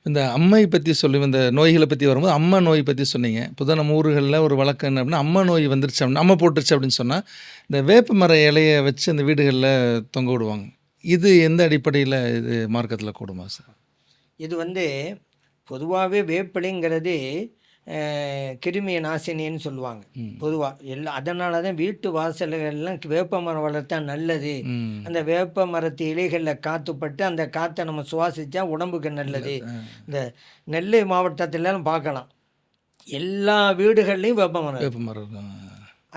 இந்த அம்மை பற்றி சொல்லி இந்த நோய்களை பற்றி வரும்போது அம்மை நோய் பற்றி சொன்னீங்க. இப்போதான் நம்ம ஊர்களில் ஒரு வழக்கம் என்ன அப்படின்னா, அம்மை நோய் வந்துருச்சு அப்படின்னா அம்மை போட்டுருச்சு அப்படின்னு சொன்னால் இந்த வேப்ப மர இலையை வச்சு அந்த வீடுகளில் தொங்க விடுவாங்க. இது எந்த அடிப்படையில் இது மார்க்கத்தில் கூடுமா சார்? இது வந்து பொதுவாகவே வேப்பிலைங்கிறது கிருமி நாசினின்னு சொல்லுவாங்க பொதுவாக அதனால தான் வீட்டு வாசல்கள்லாம் வேப்ப மரம் வளர்த்தா நல்லது. அந்த வேப்ப மரத்து இலைகளில் காற்றுப்பட்டு அந்த காற்றை நம்ம சுவாசித்தா உடம்புக்கு நல்லது. இந்த நெல்லை மாவட்டத்திலலாம் பார்க்கலாம், எல்லா வீடுகள்லையும் வேப்ப மரம்.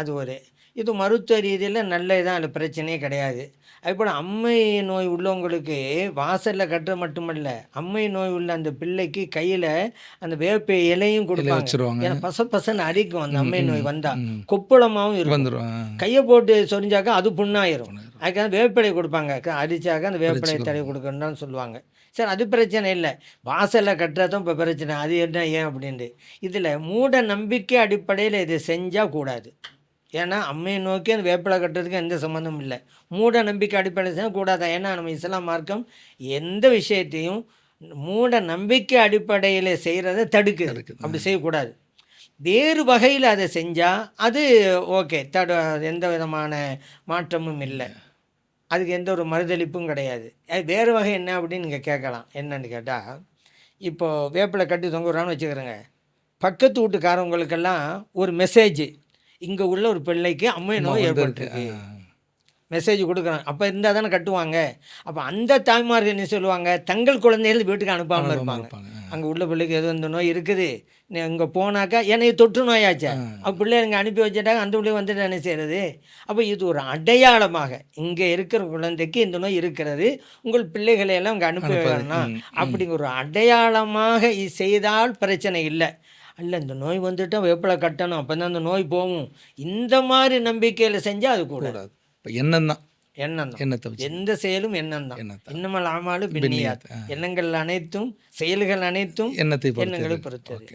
அது இது மருத்துவ ரீதியில் நல்லதுதான், அதில் பிரச்சனையே கிடையாது. அதுபோல் அம்மை நோய் உள்ளவங்களுக்கு வாசலில் கட்டுற மட்டுமல்ல, அம்மை நோய் உள்ள அந்த பிள்ளைக்கு கையில் அந்த வேப்ப இலையும் கொடுப்பாங்க. ஏன்னா பசன்னு அரிக்கும் அந்த அம்மை நோய் வந்தால், கொப்புளமாகவும் இருக்கும். கையை போட்டு சொரிஞ்சாக்கா அது புண்ணாயிரும். அதுக்காக வேப்பிலை கொடுப்பாங்க, அரிச்சாக்க அந்த வேப்பிலை தடவி கொடுக்கணும்னு சொல்லுவாங்க. சரி, அது பிரச்சனை இல்லை. வாசலில் கட்டுறதும் இப்போ பிரச்சனை, அது என்ன ஏன் அப்படின்ட்டு. இதில் மூட நம்பிக்கை அடிப்படையில் இதை செஞ்சால் கூடாது. ஏன்னா அம்மையை நோக்கி அந்த வேப்பிலை கட்டுறதுக்கு எந்த சம்மந்தமும் இல்லை. மூட நம்பிக்கை அடிப்படையில் செய்ய கூடாது. ஏன்னா நம்ம இஸ்லாம் மார்க்கம் எந்த விஷயத்தையும் மூட நம்பிக்கை அடிப்படையில் செய்கிறத தடுக்குது. அப்படி செய்யக்கூடாது. வேறு வகையில் அதை செஞ்சால் அது ஓகே, எந்த விதமான மாற்றமும் இல்லை, அதுக்கு எந்த ஒரு மறுதளிப்பும் கிடையாது. வேறு வகை என்ன அப்படின்னு நீங்கள் கேட்கலாம். என்னன்னு கேட்டால், இப்போது வேப்பிலை கட்டி தொங்குறான்னு வச்சுக்கிறேங்க, பக்கத்து வீட்டுக்காரவங்களுக்கெல்லாம் ஒரு மெசேஜ், இங்கே உள்ள ஒரு பிள்ளைக்கு அம்மை நோய் ஏற்பட்டுருக்கு, மெசேஜ் கொடுக்குறாங்க. அப்போ இருந்தால் தானே கட்டுவாங்க. அப்போ அந்த தாய்மார்கள் என்ன சொல்லுவாங்க, தங்கள் குழந்தைகள் வீட்டுக்கு அனுப்பாமல் இருப்பாங்க. அங்கே உள்ள பிள்ளைக்கு எதுவும் இந்த நோய் இருக்குது, நீ இங்கே போனாக்கா என்னை தொற்று நோயாச்சா, அப்போ பிள்ளை இங்கே அனுப்பி வச்சுட்டாங்க, அந்த பிள்ளை வந்துட்டு என்ன செய்கிறது. அப்போ இது ஒரு அடையாளமாக, இங்கே இருக்கிற குழந்தைக்கு இந்த நோய் இருக்கிறது, உங்கள் பிள்ளைகளையெல்லாம் இங்கே அனுப்பி வேணாம் அப்படிங்கிற ஒரு அடையாளமாக செய்தால் பிரச்சனை இல்லை. இல்லை, இந்த நோய் வந்துட்டால் வேப்பிலை கட்டணும், அப்போ தான் அந்த நோய் போகும், இந்த மாதிரி நம்பிக்கையில் செஞ்சால் அது கூடாது. இப்போ எண்ணம் தான், எந்த செயலும் எண்ணம் தான். இன்னமல் ஆமாலும் பின்னியாத், எண்ணங்கள் அனைத்தும் செயல்கள் அனைத்தும் எண்ணங்களை பொறுத்தது.